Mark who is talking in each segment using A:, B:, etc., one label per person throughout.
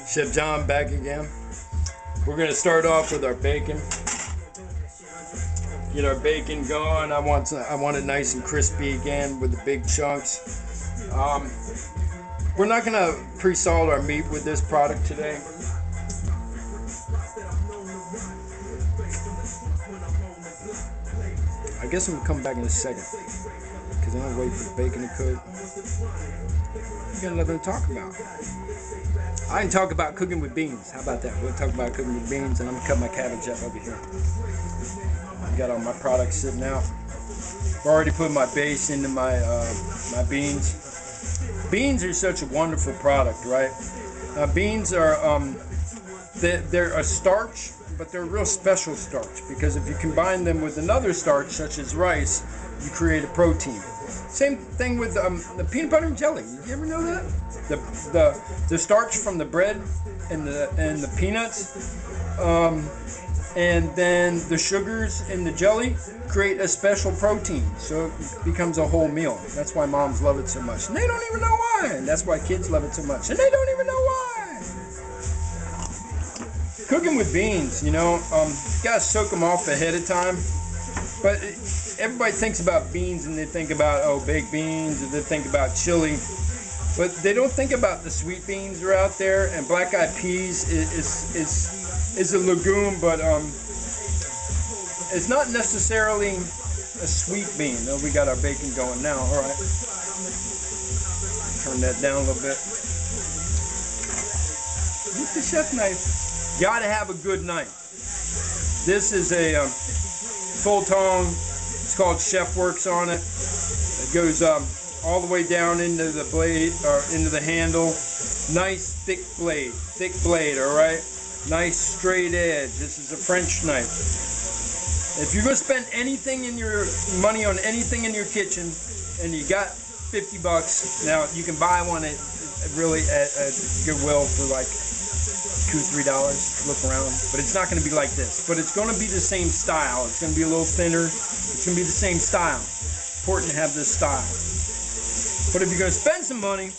A: Chef John back again. We're gonna start off with our bacon. Get our bacon going. I want it nice and crispy again with the big chunks. We're not gonna pre-salt our meat with this product today. I guess I'm gonna come back in a second because I'm gonna wait for the bacon to cook. We got nothing to talk about. I can talk about cooking with beans. How about that? We'll talk about cooking with beans, and I'm gonna cut my cabbage up over here. I got all my products sitting out. I've already put my base into my my beans. Beans are such a wonderful product, right? Beans are they're a starch, but they're a real special starch because if you combine them with another starch, such as rice, you create a protein. Same thing with the peanut butter and jelly. You ever know that? The starch from the bread and the peanuts, and then the sugars in the jelly create a special protein, so it becomes a whole meal. That's why moms love it so much, and they don't even know why. And that's why kids love it so much, and they don't even know why. Cooking with beans, you know, you gotta soak them off ahead of time. But everybody thinks about beans and they think about, oh, baked beans, or they think about chili. But they don't think about the sweet beans that are out there, and black-eyed peas is a legume, but it's not necessarily a sweet bean. Oh, we got our bacon going now. All right. Turn that down a little bit. With the chef knife. Gotta have a good knife. This is a full tong. It's called Chef Works on it. It goes all the way down into the blade or into the handle. Nice thick blade, all right. Nice straight edge. This is a French knife. If you're gonna spend anything in your money on anything in your kitchen, and you got $50, now you can buy one at Goodwill for like $2-3. Look around, but it's not going to be like this. But it's going to be the same style. It's going to be a little thinner. It's going to be the same style. Important to have this style. But if you're going to spend some money,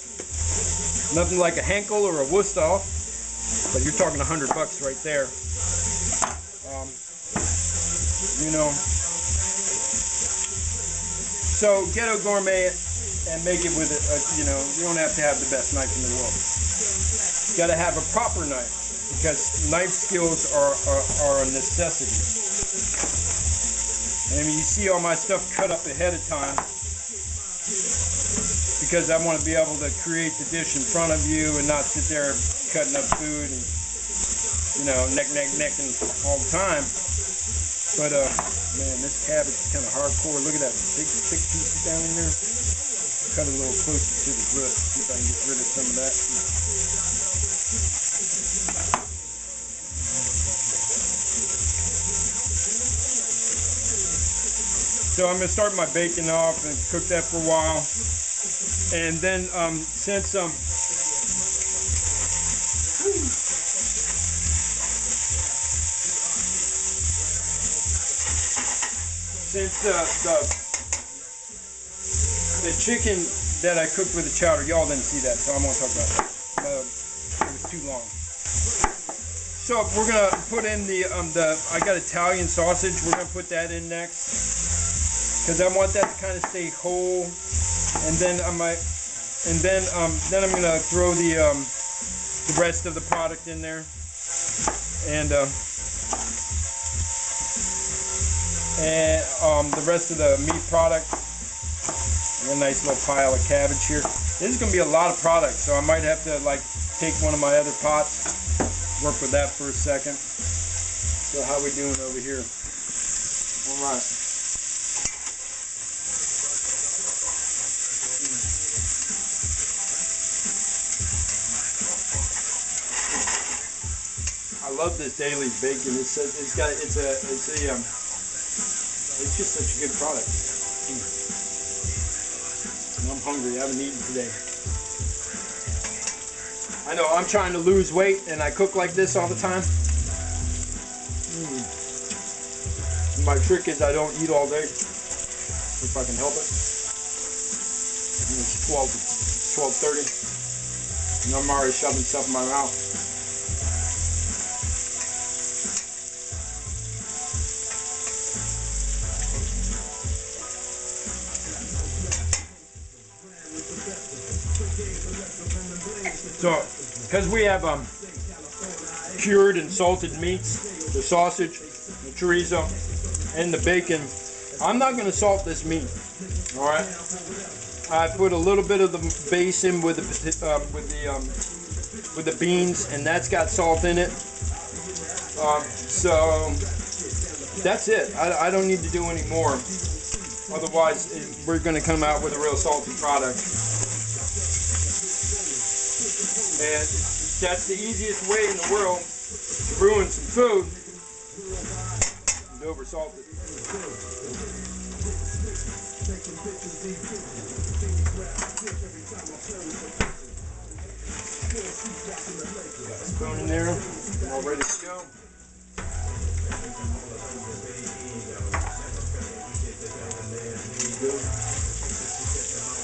A: nothing like a Henkel or a Wusthof, but you're talking $100 right there. You know. So Ghetto Gourmet and make it with it. You know, you don't have to have the best knife in the world. You got to have a proper knife, because knife skills are a necessity. And you see all my stuff cut up ahead of time because I want to be able to create the dish in front of you and not sit there cutting up food and, you know, necking all the time. But man, this cabbage is kind of hardcore. Look at that big thick pieces down in there. Cut a little closer to the root. See if I can get rid of some of that. So I'm going to start my bacon off and cook that for a while. And then since the chicken that I cooked with the chowder, y'all didn't see that, so I'm going to talk about that. It was too long. So we're going to put in I got Italian sausage. We're going to put that in next, because I want that to kind of stay whole. And then I'm going to throw the rest of the product in there. And the rest of the meat product. And a nice little pile of cabbage here. This is going to be a lot of product, so I might have to like take one of my other pots, work with that for a second. So how we doing over here? All right. I love this daily bacon. It's just such a good product. I'm hungry. I haven't eaten today. I know I'm trying to lose weight and I cook like this all the time. My trick is I don't eat all day if I can help it. It's 12:30. And I'm already shoving stuff in my mouth. So, because we have cured and salted meats, the sausage, the chorizo, and the bacon, I'm not going to salt this meat. All right. I put a little bit of the base in with the beans, and that's got salt in it. So that's it. I don't need to do any more. Otherwise, we're going to come out with a real salty product. And that's the easiest way in the world to ruin some food. Over salted. Got a spoon in there, all ready to go.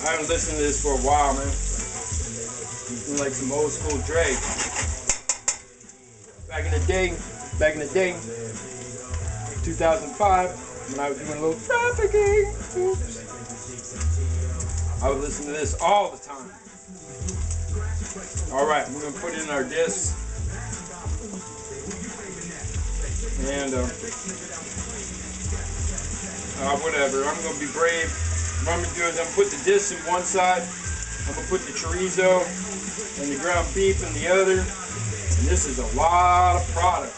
A: I haven't listened to this for a while, man. It's like some old school Dre. Back in the day, 2005, when I was doing a little trafficking, oops, I would listen to this all the time. All right, we're gonna put it in our discs, and whatever. I'm gonna be brave. What I'm gonna do is I'm gonna put the discs in one side. I'm gonna put the chorizo and the ground beef in the other. And this is a lot of product.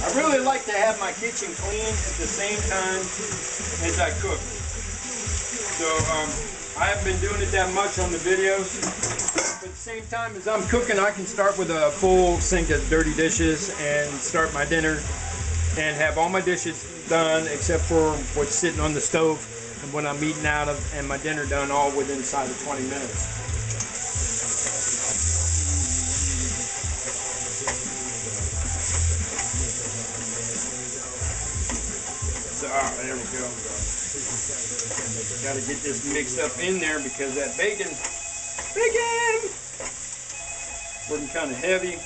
A: I really like to have my kitchen clean at the same time as I cook. So I haven't been doing it that much on the videos. But at the same time as I'm cooking, I can start with a full sink of dirty dishes and start my dinner and have all my dishes done except for what's sitting on the stove and what I'm eating out of, and my dinner done all within inside of 20 minutes. So, there we go. Got to get this mixed up in there because that bacon, looking kind of heavy.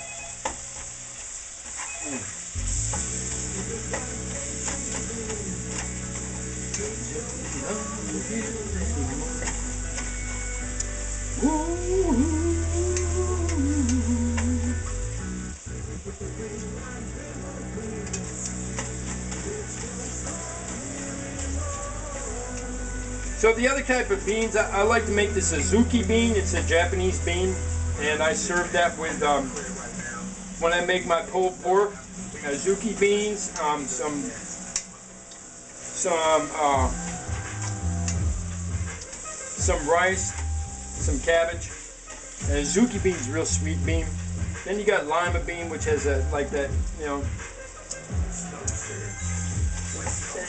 A: So the other type of beans, I like to make this a zuki bean. It's a Japanese bean, and I serve that with, when I make my pulled pork, zuki beans, some rice, some cabbage, and zuki beans, real sweet bean. Then you got lima bean, which has like that, you know,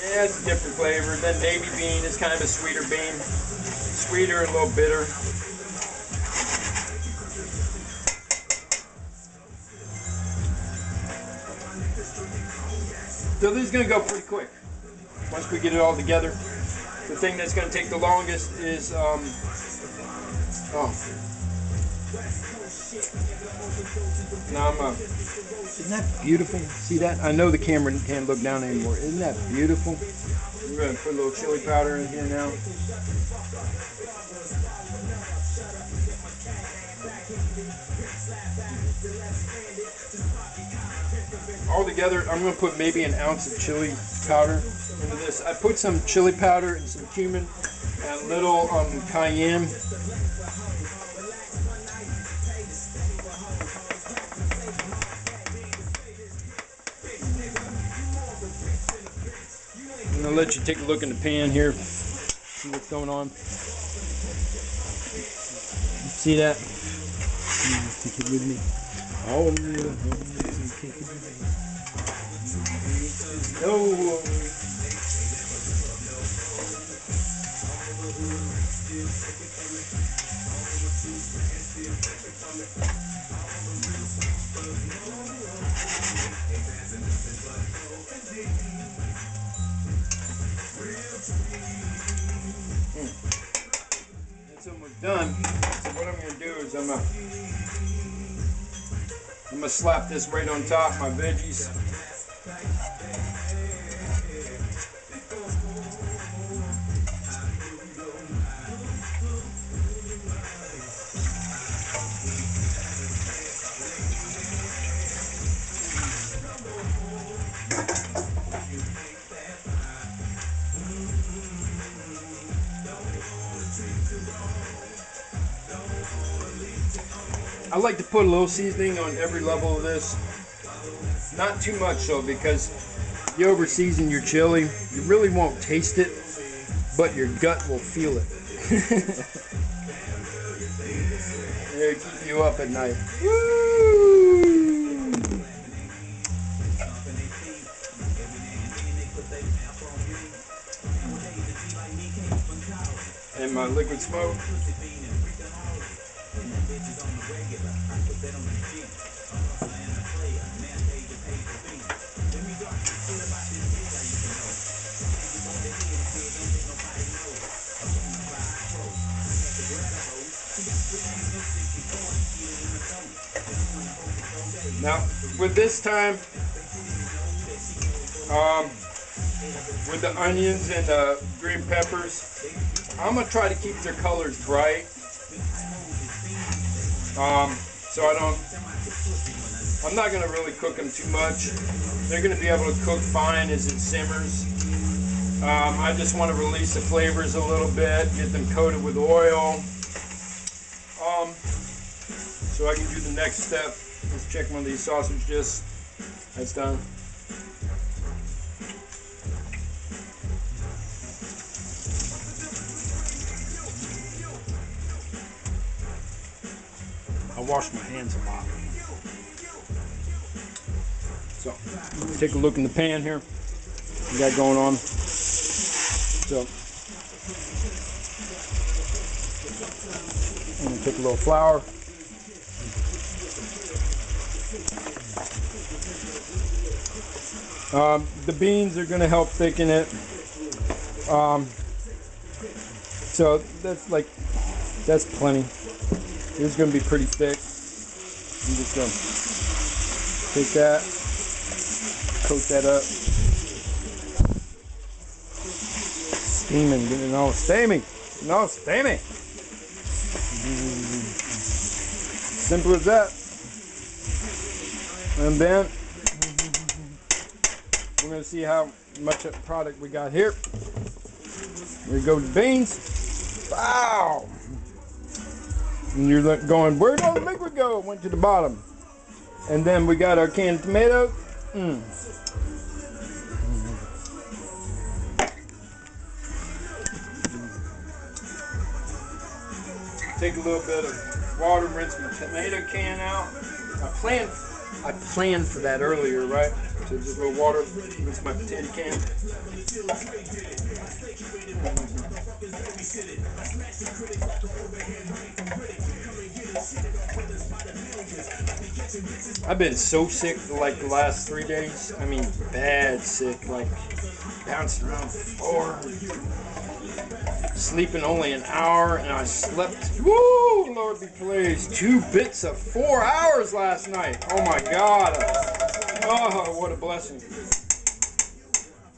A: it has a different flavor. Then navy bean is kind of a sweeter bean. Sweeter and a little bitter. So this is going to go pretty quick once we get it all together. The thing that's going to take the longest is, isn't that beautiful? See that? I know the camera can't look down anymore. Isn't that beautiful? We're going to put a little chili powder in here now. All together, I'm going to put maybe an ounce of chili powder into this. I put some chili powder and some cumin and a little cayenne. I'm going to let you take a look in the pan here, see what's going on. See that? Take it with me. Oh, take it with me. No. That's almost done. So what I'm going to do is I'm going to slap this right on top of my veggies. I like to put a little seasoning on every level of this. Not too much though, because you over season your chili, you really won't taste it, but your gut will feel it. It'll keep you up at night. Woo! And my liquid smoke. Now, with this time, with the onions and the green peppers, I'm going to try to keep their colors bright. So I'm not going to really cook them too much. They're going to be able to cook fine as it simmers. I just want to release the flavors a little bit, get them coated with oil. So I can do the next step. Let's check one of these sausage discs. That's done. I wash my hands a lot. So, take a look in the pan here. We got going on. So, I'm gonna take a little flour. The beans are going to help thicken it. So that's plenty. It's going to be pretty thick. I'm just going to take that, coat that up. Steaming, getting all steamy. No, steamy. Simple as that. And then we're going to see how much product we got here. Here go the beans. Wow! And you're going, where'd all the liquid go? It went to the bottom. And then we got our canned tomato. Take a little bit of water, rinse my tomato can out. I planned for that earlier, right? So just a little water, rinse my potato can. I've been so sick like the last 3 days. I mean, bad sick, like bouncing around the floor. Sleeping only an hour, and I slept, woo, Lord be pleased, 2 bits of 4 hours last night. Oh my God. Oh, what a blessing.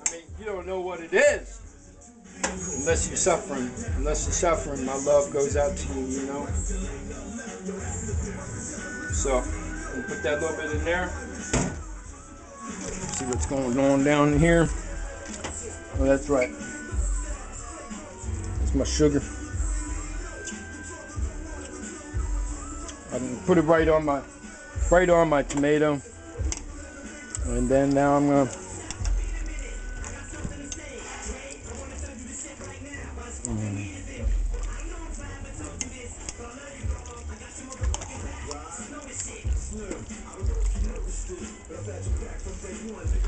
A: I mean, you don't know what it is unless you're suffering. Unless you're suffering, my love goes out to you, you know. So, I'll put that little bit in there. See what's going on down here. Oh, that's right. My sugar. I put it right on my tomato, and then now I'm gonna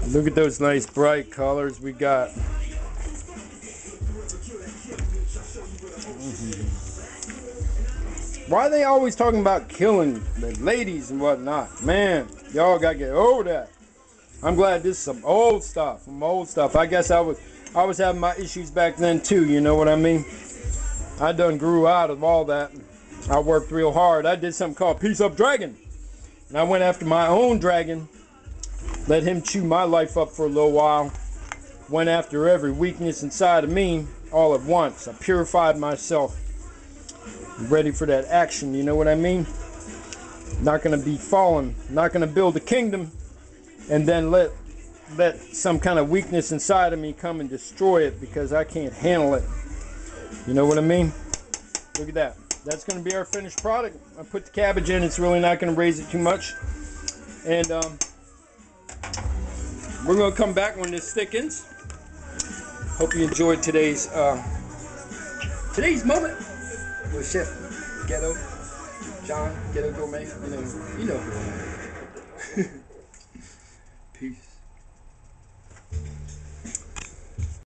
A: look at those nice bright colors we got. Why are they always talking about killing the ladies and whatnot? Man, y'all gotta get over that. I'm glad this is some old stuff. Some old stuff. I guess I was having my issues back then too. You know what I mean? I done grew out of all that. I worked real hard. I did something called Peace Up Dragon. And I went after my own dragon. Let him chew my life up for a little while. Went after every weakness inside of me all at once. I purified myself. Ready for that action, you know what I mean? Not going to be fallen. Not going to build a kingdom and then let some kind of weakness inside of me come and destroy it because I can't handle it. You know what I mean? Look at that. That's going to be our finished product. I put the cabbage in. It's really not going to raise it too much. And we're going to come back when this thickens. Hope you enjoyed today's moment with Chef Ghetto, John Ghetto Gourmet. You know who I am. Peace.